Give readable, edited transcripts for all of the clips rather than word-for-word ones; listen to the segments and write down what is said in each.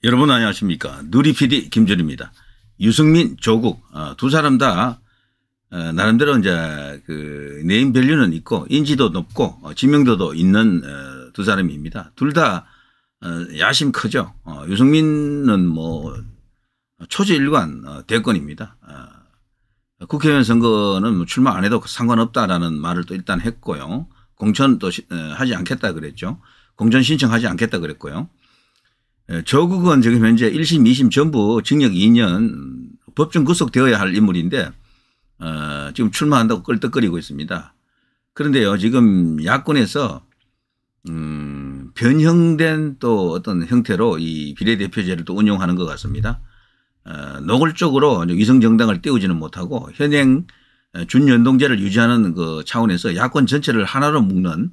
여러분 안녕하십니까. 누리 PD 김준입니다. 유승민, 조국 두 사람 다 나름대로 이제 그 네임 밸류는 있고 인지도 높고知名도도 있는 두 사람입니다. 둘 다 야심 크죠. 유승민은 뭐 초지일관 대권입니다. 국회의원 선거는 뭐 출마 안 해도 상관없다라는 말을 또 일단 했고요. 공천 또 하지 않겠다 그랬죠. 공천 신청하지 않겠다 그랬고요. 조국은 지금 현재 1심, 2심 전부 징역 2년 법정 구속되어야 할 인물인데 지금 출마한다고 끌떡거리고 있습니다. 그런데요, 지금 야권에서 변형된 또 어떤 형태로 이 비례대표제를 또 운용하는 것 같습니다. 노골적으로 위성정당을 띄우지는 못하고 현행 준연동제를 유지하는 그 차원에서 야권 전체를 하나로 묶는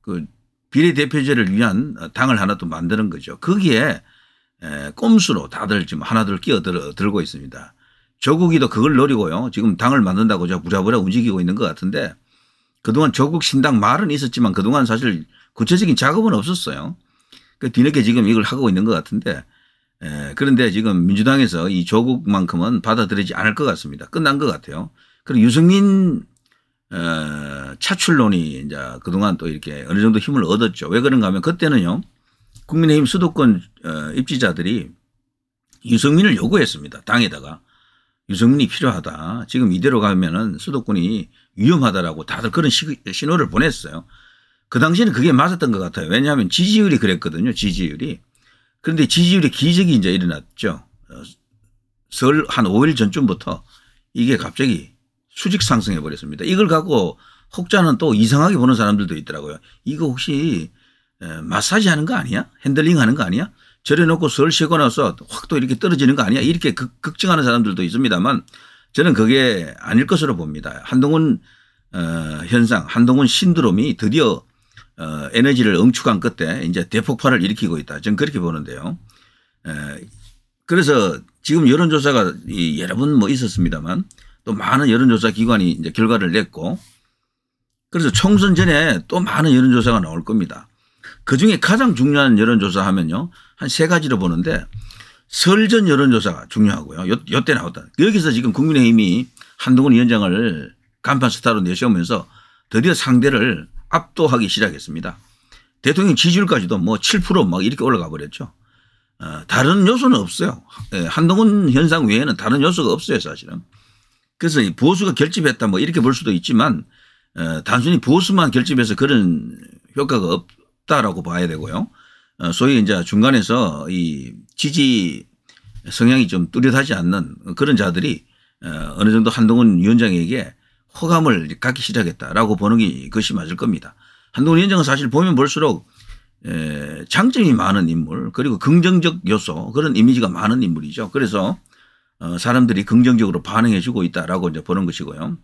그 비례대표제를 위한 당을 하나 또 만드는 거죠. 거기에 꼼수로 다들 지금 하나둘 끼어들고 있습니다. 조국이도 그걸 노리고요. 지금 당을 만든다고 부랴부랴 움직이고 있는 것 같은데 그동안 조국 신당 말은 있었지만 그동안 사실 구체적인 작업은 없었어요. 그 뒤늦게 지금 이걸 하고 있는 것 같은데 그런데 지금 민주당에서 이 조국만큼은 받아들이지 않을 것 같습니다. 끝난 것 같아요. 그리고 유승민 차출론이 이제 그동안 또 이렇게 어느 정도 힘을 얻었죠. 왜 그런가 하면 그때는요, 국민의힘 수도권 입지자들이 유승민을 요구했습니다. 당에다가. 유승민이 필요하다. 지금 이대로 가면은 수도권이 위험하다라고 다들 그런 신호를 보냈어요. 그 당시에는 그게 맞았던 것 같아요. 왜냐하면 지지율이 그랬거든요. 지지율이. 그런데 지지율의 기적이 이제 일어났죠. 설 한 5일 전쯤부터 이게 갑자기 수직 상승해 버렸습니다. 이걸 갖고 혹자는 또 이상하게 보는 사람들도 있더라고요. 이거 혹시 마사지 하는 거 아니야? 핸들링 하는 거 아니야? 저래 놓고 설 쉬고 나서 확 또 이렇게 떨어지는 거 아니야? 이렇게 걱정하는 사람들도 있습니다만 저는 그게 아닐 것으로 봅니다. 한동훈 현상, 한동훈 신드롬이 드디어 에너지를 응축한 끝에 이제 대폭발을 일으키고 있다. 저는 그렇게 보는데요. 그래서 지금 여론조사가 여러 번 뭐 있었습니다만 또 많은 여론조사 기관이 이제 결과를 냈고 그래서 총선 전에 또 많은 여론조사가 나올 겁니다. 그중에 가장 중요한 여론조사 하면요. 한 세 가지로 보는데 설전 여론조사가 중요하고요. 요때 나왔다. 여기서 지금 국민의힘이 한동훈 위원장을 간판 스타로 내세우면서 드디어 상대를 압도하기 시작했습니다. 대통령 지지율까지도 뭐 7% 막 이렇게 올라가 버렸죠. 다른 요소는 없어요. 한동훈 현상 외에는 다른 요소가 없어요 사실은. 그래서 보수가 결집했다 뭐 이렇게 볼 수도 있지만 단순히 보수만 결집해서 그런 효과가 없다라고 봐야 되고요. 소위 이제 중간에서 이 지지 성향이 좀 뚜렷하지 않는 그런 자들이 어느 정도 한동훈 위원장에게 호감을 갖기 시작했다라고 보는 것이 맞을 겁니다. 한동훈 위원장은 사실 보면 볼수록 장점이 많은 인물 그리고 긍정적 요소 그런 이미지가 많은 인물이죠. 그래서 사람들이 긍정적으로 반응해 주고 있다라고 이제 보는 것이고요.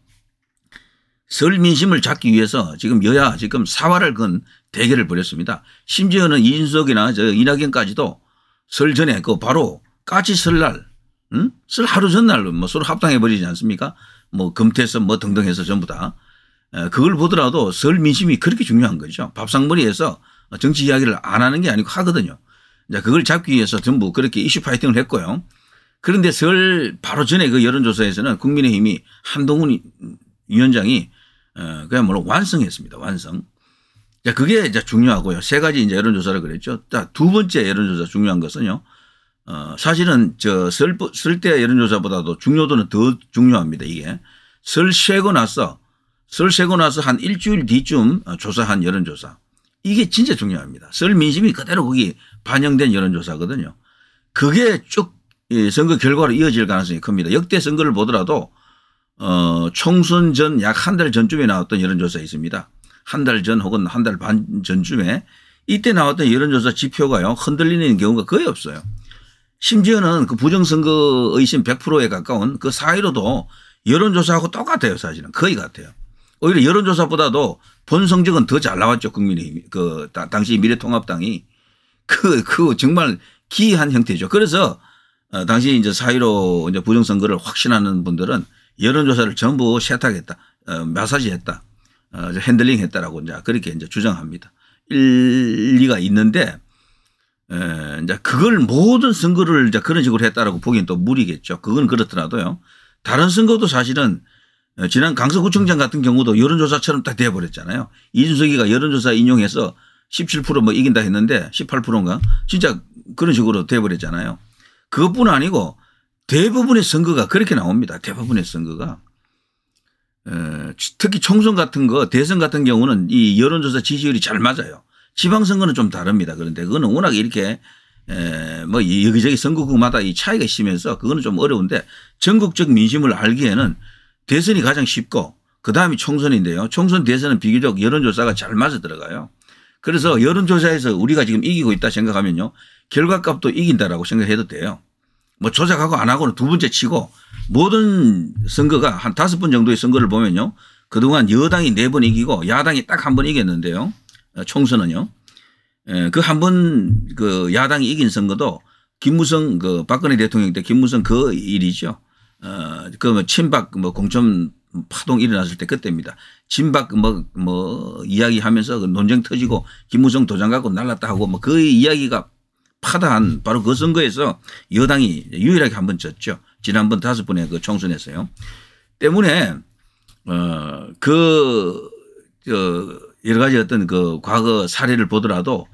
설 민심을 잡기 위해서 지금 여야 지금 사활을 건 대결을 벌였습니다. 심지어는 이준석이나 이낙연까지도 설 전에 그 바로 까치 설날, 설 하루 전날 뭐 서로 합당해 버리지 않습니까? 뭐 금태섭 뭐 등등 해서 전부 다. 그걸 보더라도 설 민심이 그렇게 중요한 거죠. 밥상머리에서 정치 이야기를 안 하는 게 아니고 하거든요. 이제 그걸 잡기 위해서 전부 그렇게 이슈 파이팅을 했고요. 그런데 설 바로 전에 그 여론조사에서는 국민의힘이 한동훈 위원장이 그야말로 완성했습니다. 완성. 자, 그게 이제 중요하고요. 세 가지 이제 여론조사를 그랬죠. 자, 두 번째 여론조사 중요한 것은요. 사실은 설 때 여론조사보다도 중요도는 더 중요합니다. 이게 설 쉬고 나서 한 일주일 뒤쯤 조사한 여론조사. 이게 진짜 중요합니다. 설 민심이 그대로 거기 반영된 여론조사거든요. 그게 쭉 선거 결과로 이어질 가능성이 큽니다. 역대 선거를 보더라도 총선 전 약 한 달 전쯤에 나왔던 여론조사 있습니다. 한 달 전 혹은 한 달 반 전쯤에 이때 나왔던 여론조사 지표가요. 흔들리는 경우가 거의 없어요. 심지어는 그 부정선거 의심 100%에 가까운 그 사이로도 여론조사하고 똑같아요. 사실은 거의 같아요. 오히려 여론조사보다도 본 성적은 더 잘 나왔죠. 국민의힘 그 당시 미래통합당이 그 정말 기이한 형태죠. 그래서 당시 이제 사이로 이제 부정선거를 확신하는 분들은 여론조사를 전부 세탁했다, 마사지했다, 핸들링했다라고 이제 그렇게 이제 주장합니다. 일리가 있는데 이제 그걸 모든 선거를 이제 그런 식으로 했다라고 보기엔 또 무리겠죠. 그건 그렇더라도요. 다른 선거도 사실은 지난 강서구청장 같은 경우도 여론조사처럼 딱 돼버렸잖아요. 이준석이가 여론조사 인용해서 17%뭐 이긴다 했는데 18%인가 진짜 그런 식으로 돼버렸잖아요. 그것뿐 아니고 대부분의 선거가 그렇게 나옵니다. 대부분의 선거가. 특히 총선 같은 거 대선 같은 경우는 이 여론조사 지지율이 잘 맞아요. 지방선거는 좀 다릅니다. 그런데 그거는 워낙 이렇게 뭐 여기저기 선거구마다 이 차이가 있으면서 그거는 좀 어려운데 전국적 민심을 알기에는 대선이 가장 쉽고 그다음이 총선인데요. 총선 대선은 비교적 여론조사가 잘 맞아 들어가요. 그래서 여론조사에서 우리가 지금 이기고 있다 생각하면요. 결과값도 이긴다라고 생각해도 돼요. 뭐 조작하고 안 하고는 두 번째 치고 모든 선거가 한 5번 정도의 선거를 보면요. 그동안 여당이 4번 이기고 야당이 딱 한 번 이겼는데요. 총선은요. 그 한 번 그 야당이 이긴 선거도 김무성 그 박근혜 대통령 때 김무성 그 일이죠. 그 친박 뭐 공천 파동 일어났을 때 그때입니다. 친박 뭐 이야기하면서 그 논쟁 터지고 김무성 도장 갖고 날랐다 하고 뭐 그 이야기가 파다한 바로 그 선거에서 여당이 유일하게 한 번 졌죠. 지난번 5번의 그 총선에서요. 때문에 여러 가지 어떤 그 과거 사례를 보더라도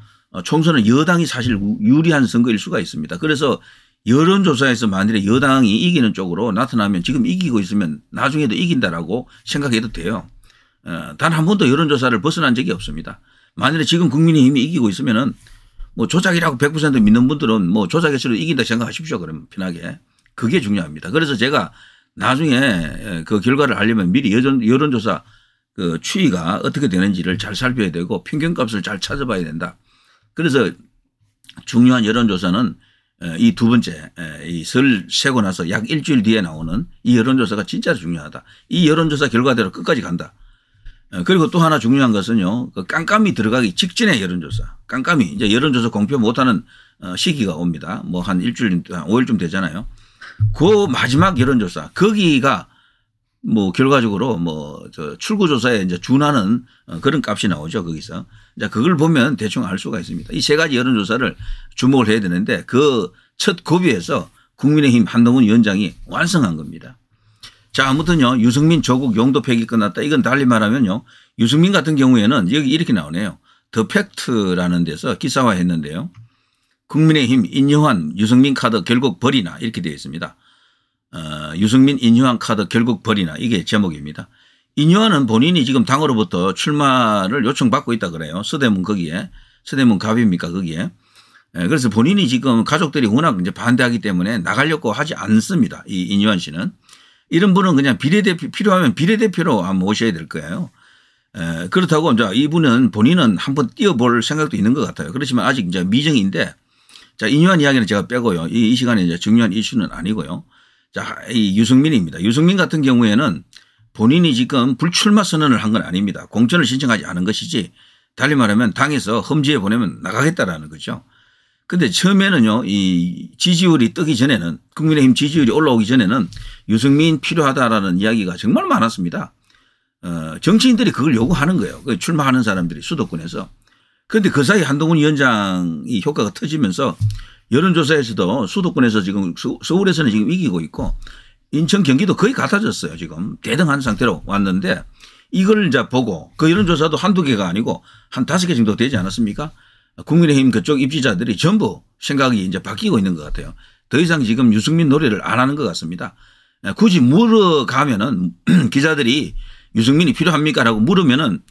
총선은 여당이 사실 유리한 선거일 수가 있습니다. 그래서 여론조사에서 만일에 여당이 이기는 쪽으로 나타나면 지금 이기고 있으면 나중에도 이긴다라고 생각해도 돼요. 단 한 번도 여론조사를 벗어난 적이 없습니다. 만일에 지금 국민의힘이 이기고 있으면은 뭐 조작이라고 100% 믿는 분들은 뭐 조작에서도 이긴다 생각하십시오. 그러면 편하게. 그게 중요합니다. 그래서 제가 나중에 그 결과를 알려면 미리 여론조사 그 추이가 어떻게 되는지를 잘 살펴야 되고 평균값을 잘 찾아봐야 된다. 그래서 중요한 여론조사는 이 두 번째 이 설 세고 나서 약 일주일 뒤에 나오는 이 여론조사가 진짜 중요하다. 이 여론조사 결과대로 끝까지 간다. 그리고 또 하나 중요한 것은요. 그 깜깜이 들어가기 직전의 여론조사. 깜깜이 이제 여론조사 공표 못하는 시기가 옵니다. 뭐 한 일주일, 한 5일쯤 되잖아요. 그 마지막 여론조사 거기가 뭐 결과적으로 뭐 저 출구조사에 이제 준하는 그런 값이 나오죠. 거기서. 이제 그걸 보면 대충 알 수가 있습니다. 이 세 가지 여론조사를 주목을 해야 되는데 그 첫 고비에서 국민의힘 한동훈 위원장이 완성한 겁니다. 자, 아무튼요. 유승민 조국 용도 폐기 끝났다. 이건 달리 말하면요. 유승민 같은 경우에는 여기 이렇게 나오네요. 더 팩트라는 데서 기사화했는데요. 국민의힘 인효한 유승민 카드 결국 버리나 이렇게 되어 있습니다. 유승민 인효한 카드 결국 버리나 이게 제목입니다. 인효한은 본인이 지금 당으로부터 출마를 요청받고 있다 그래요. 서대문 거기에. 서대문 갑입니까 거기에. 그래서 본인이 지금 가족들이 워낙 이제 반대하기 때문에 나가려고 하지 않습니다. 이 인효한 씨는. 이런 분은 그냥 비례대표 필요하면 비례대표로 모셔야 될 거예요. 그렇다고 이제 이분은 본인은 한번 뛰어볼 생각도 있는 것 같아요. 그렇지만 아직 이제 미정인데 자, 인효한 이야기는 제가 빼고요. 이 시간에 이제 중요한 이슈는 아니고요. 자, 이 유승민입니다. 유승민 같은 경우에는 본인이 지금 불출마 선언을 한 건 아닙니다. 공천을 신청하지 않은 것이지 달리 말하면 당에서 험지에 보내면 나가겠다라는 거죠. 근데 처음에는요, 이 지지율이 뜨기 전에는 국민의힘 지지율이 올라오기 전에는 유승민 필요하다라는 이야기가 정말 많았습니다. 정치인들이 그걸 요구하는 거예요. 출마하는 사람들이 수도권에서. 그런데 그 사이 한동훈 위원장이 효과가 터지면서 여론조사에서도 수도권에서 지금 서울에서는 지금 이기고 있고 인천 경기도 거의 같아졌어요. 지금 대등한 상태로 왔는데 이걸 이제 보고 그 여론조사도 한두 개가 아니고 한 5개 정도 되지 않았습니까? 국민의힘 그쪽 입지자들이 전부 생각이 이제 바뀌고 있는 것 같아요. 더 이상 지금 유승민 노래를 안 하는 것 같습니다. 굳이 물어가면은 기자들이 유승민이 필요합니까? 라고 물으면은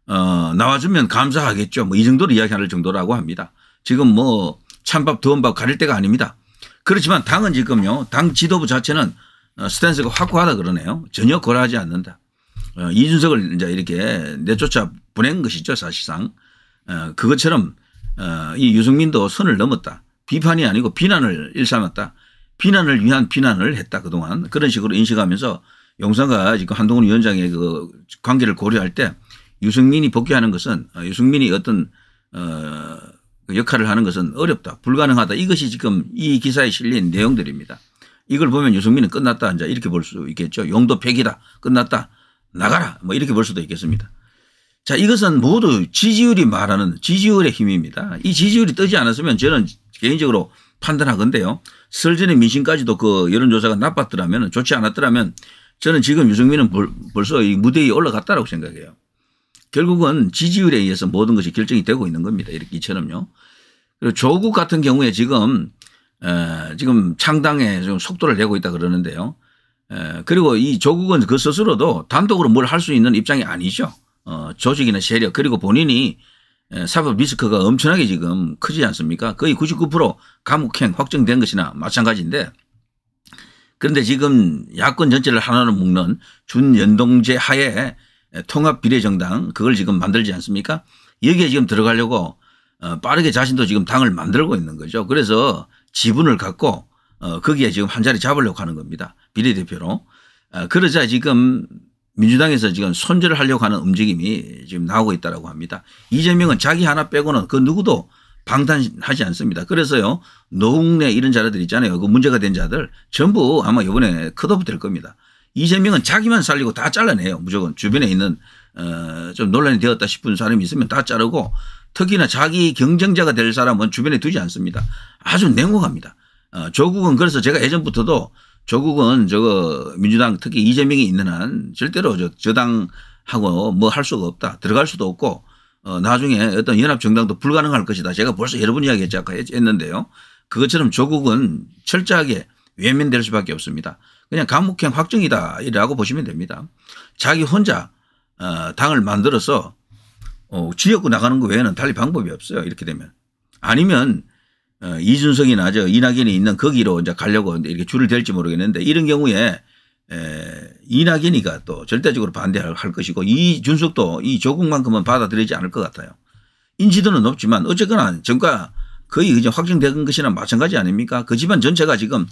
나와주면 감사하겠죠. 뭐 이 정도로 이야기할 정도라고 합니다. 지금 뭐 찬밥 더운 밥 가릴 때가 아닙니다. 그렇지만 당은 지금요. 당 지도부 자체는 스탠스가 확고하다 그러네요. 전혀 고려하지 않는다. 이준석을 이제 이렇게 내쫓아 보낸 것이죠. 사실상. 그것처럼 이 유승민도 선을 넘었다. 비판이 아니고 비난을 일삼았다. 비난을 위한 비난을 했다. 그동안. 그런 식으로 인식하면서 용산과 지금 한동훈 위원장의 그 관계를 고려할 때 유승민이 복귀하는 것은 유승민이 어떤 역할을 하는 것은 어렵다. 불가능하다. 이것이 지금 이 기사에 실린 내용들입니다. 이걸 보면 유승민은 끝났다. 이제 이렇게 볼 수 있겠죠. 용도 폐기다. 끝났다. 나가라. 뭐 이렇게 볼 수도 있겠습니다. 자, 이것은 모두 지지율이 말하는 지지율의 힘입니다. 이 지지율이 뜨지 않았으면 저는 개인적으로 판단하건대요. 설 전에 민심까지도 그 여론조사가 나빴더라면, 좋지 않았더라면 저는 지금 유승민은 벌써 이 무대 위에 올라갔다라고 생각해요. 결국은 지지율에 의해서 모든 것이 결정이 되고 있는 겁니다. 이렇게 이처럼요. 그리고 조국 같은 경우에 지금 창당에 좀 속도를 내고 있다 그러는데요. 그리고 이 조국은 그 스스로도 단독으로 뭘 할 수 있는 입장이 아니죠. 조직이나 세력 그리고 본인이 사법 리스크가 엄청나게 지금 크지 않습니까? 거의 99% 감옥행 확정된 것이나 마찬가지인데, 그런데 지금 야권 전체를 하나로 묶는 준연동제 하에 통합비례정당 그걸 지금 만들지 않습니까? 여기에 지금 들어가려고 빠르게 자신도 지금 당을 만들고 있는 거죠. 그래서 지분을 갖고 거기에 지금 한 자리 잡으려고 하는 겁니다. 비례대표로. 그러자 지금 민주당에서 지금 손절을 하려고 하는 움직임이 지금 나오고 있다고 합니다. 이재명은 자기 하나 빼고는 그 누구도 방탄하지 않습니다. 그래서요, 노웅래 이런 자들 있잖아요. 그 문제가 된 자들 전부 아마 이번에 컷오프 될 겁니다. 이재명은 자기만 살리고 다 잘라내요. 무조건 주변에 있는 좀 논란이 되었다 싶은 사람이 있으면 다 자르고, 특히나 자기 경쟁자가 될 사람은 주변에 두지 않습니다. 아주 냉혹합니다. 조국은 그래서 제가 예전부터도 조국은 민주당 특히 이재명이 있는 한 절대로 저당하고 뭐 할 수가 없다. 들어갈 수도 없고 나중에 어떤 연합정당도 불가능할 것이다. 제가 벌써 여러 번 이야기했는데요. 그것처럼 조국은 철저하게 외면될 수밖에 없습니다. 그냥 감옥행 확정이다 이라고 보시면 됩니다. 자기 혼자 당을 만들어서 쥐어고 나가는 거 외에는 달리 방법이 없어요. 이렇게 되면. 아니면 이준석이나 이낙연이 있는 거기로 이제 가려고 이렇게 줄을 댈지 모르겠는데, 이런 경우에 이낙연이가 또 절대적으로 반대할 것이고, 이준석도 이 조국만큼은 받아들이지 않을 것 같아요. 인지도는 높지만 어쨌거나 정가 거의 이제 확정된 것이나 마찬가지 아닙니까? 그 집안 전체가 지금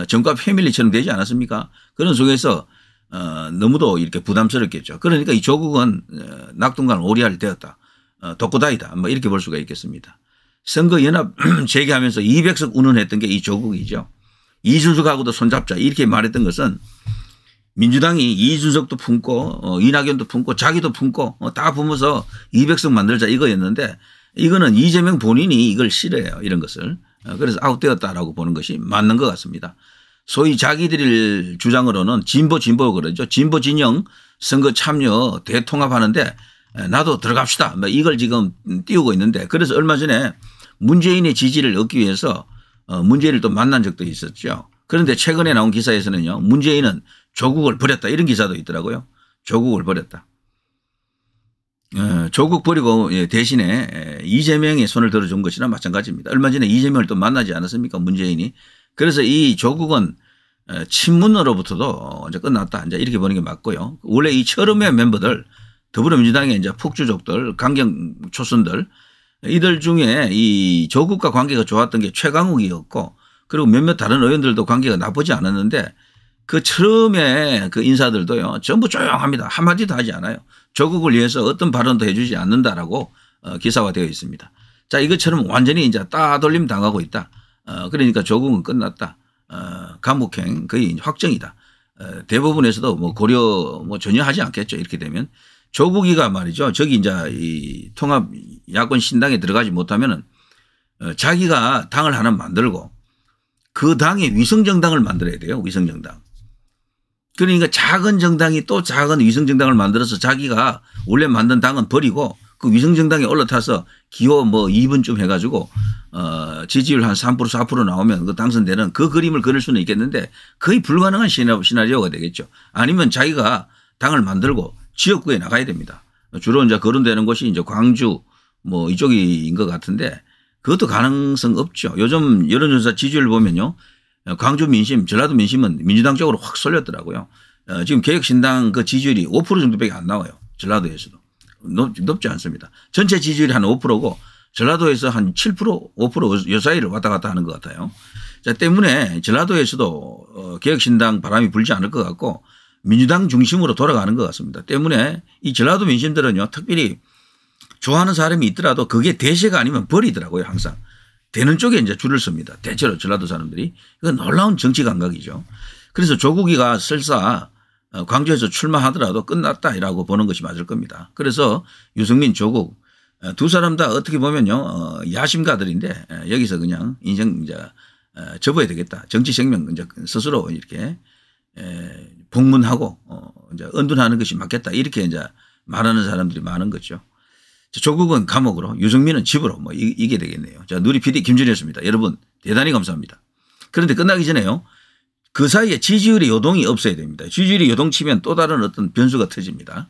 정가 패밀리처럼 되지 않았습니까? 그런 속에서 너무도 이렇게 부담스럽겠죠. 그러니까 이 조국은 낙동강 오리알이 되었다. 독고다이다. 뭐 이렇게 볼 수가 있겠습니다. 선거연합 재개하면서 200석 운운했던 게 이 조국이죠. 이준석하고도 손잡자 이렇게 말했던 것은 민주당이 이준석도 품고 이낙연도 품고 자기도 품고 다 품어서 200석 만들자 이거였는데, 이거는 이재명 본인이 이걸 싫어해요. 이런 것을. 그래서 아웃되었다라고 보는 것이 맞는 것 같습니다. 소위 자기들 주장으로는 진보 그러죠. 진보 진영 선거 참여 대통합하는데 나도 들어갑시다. 뭐 이걸 지금 띄우고 있는데, 그래서 얼마 전에 문재인의 지지를 얻기 위해서 문재인을 또 만난 적도 있었죠. 그런데 최근에 나온 기사에서는요, 문재인은 조국을 버렸다 이런 기사도 있더라고요. 조국을 버렸다. 조국 버리고 대신에 이재명의 손을 들어준 것이나 마찬가지입니다. 얼마 전에 이재명을 또 만나지 않았습니까? 문재인이. 그래서 이 조국은 친문으로부터도 이제 끝났다. 이제 이렇게 보는 게 맞고요. 원래 이 처음의 멤버들 더불어민주당의 이제 폭주족들, 강경 초선들, 이들 중에 이 조국과 관계가 좋았던 게 최강욱이었고, 그리고 몇몇 다른 의원들도 관계가 나쁘지 않았는데, 그 처음에 그 인사들도요, 전부 조용합니다. 한마디도 하지 않아요. 조국을 위해서 어떤 발언도 해주지 않는다라고 기사화되어 있습니다. 자, 이것처럼 완전히 이제 따돌림 당하고 있다. 그러니까 조국은 끝났다. 감옥행 거의 확정이다. 대부분에서도 뭐 고려 전혀 하지 않겠죠. 이렇게 되면. 조국이가 말이죠. 저기 이제 이 통합 야권 신당에 들어가지 못하면은 자기가 당을 하나 만들고 그 당에 위성정당을 만들어야 돼요. 위성정당. 그러니까 작은 정당이 또 작은 위성정당을 만들어서 자기가 원래 만든 당은 버리고 그 위성정당에 올라타서 기호 뭐 2분쯤 해가지고 지지율 한 3% 4% 나오면 그 당선되는 그 그림을 그릴 수는 있겠는데 거의 불가능한 시나리오가 되겠죠. 아니면 자기가 당을 만들고 지역구에 나가야 됩니다. 주로 이제 거론되는 곳이 이제 광주 뭐 이쪽인 것 같은데 그것도 가능성 없죠. 요즘 여론조사 지지율 보면요. 광주 민심, 전라도 민심은 민주당 쪽으로 확 쏠렸더라고요. 지금 개혁신당 그 지지율이 5% 정도밖에 안 나와요. 전라도에서도. 높지 않습니다. 전체 지지율이 한 5%고 전라도에서 한 7%, 5% 요 사이를 왔다 갔다 하는 것 같아요. 자, 때문에 전라도에서도 개혁신당 바람이 불지 않을 것 같고 민주당 중심으로 돌아가는 것 같습니다. 때문에 이 전라도 민심들은요, 특별히 좋아하는 사람이 있더라도 그게 대세가 아니면 버리더라고요, 항상. 되는 쪽에 이제 줄을 섭니다. 대체로 전라도 사람들이. 이건 놀라운 정치 감각이죠. 그래서 조국이가 설사 광주에서 출마하더라도 끝났다라고 보는 것이 맞을 겁니다. 그래서 유승민, 조국 두 사람 다 어떻게 보면요 야심가들인데 여기서 그냥 인생 이제 접어야 되겠다. 정치 생명 이제 스스로 이렇게 복문하고 이제 은둔하는 것이 맞겠다. 이렇게 이제 말하는 사람들이 많은 거죠. 조국은 감옥으로, 유승민은 집으로 뭐 이게 되겠네요. 자, 누리 PD 김준이었습니다. 여러분 대단히 감사합니다. 그런데 끝나기 전에요. 그 사이에 지지율의 요동이 없어야 됩니다. 지지율이 요동치면 또 다른 어떤 변수가 터집니다.